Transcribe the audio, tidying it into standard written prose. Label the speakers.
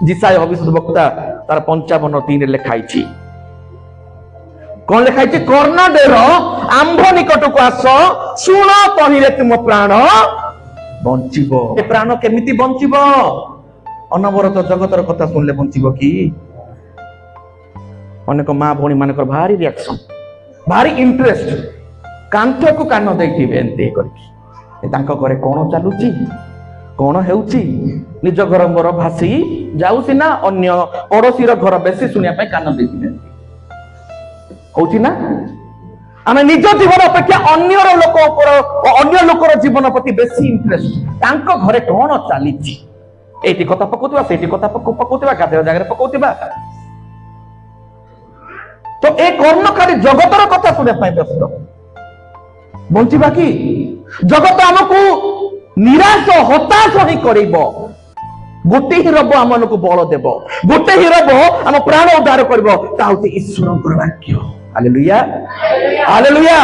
Speaker 1: जिसाय भविष्य वक्ता तार 55:3 लिखाई कौन लिखाई कर्णडेर आंभ निकट को आस शुण कहिले तुम प्राण बंचिबो। ए प्राण केमिति बंचिबो? अनवरत जगतर कथा सुनले बंचिबो कि? अनेक माँ भौणी मानकर भारी रिएक्शन भारी इंटरेस्ट कांथ को कान देथिबे एंते करके तांको घरे कोन चालुची कोन हेउची निज घर मोर भासी जाउसी ना अन्य पड़ोसी घर बेसी सुनिया पे कान देथिबे होची ना। आमे निज जीवन अपेक्षा अन्य लोक ऊपर अन्य लोकर जीवन प्रति बेसी इंटरेस्ट तांको घरे कोन चालीची एटी कथा पकोतिबा सेटी कथा पकोतिबा गाधे जगह पकोतिबा। तो ए कर्णकारी जगतर कथा सुने पाए व्यस्त बंचिबा कि? जगत आमको निराश हताश ही करिबो। गोटे ही रब आमको बल देव गोटे ही रब आम प्राण उद्धार करिबो ता होची ईश्वरଙ୍କର वाक्य। Hallelujah hallelujah.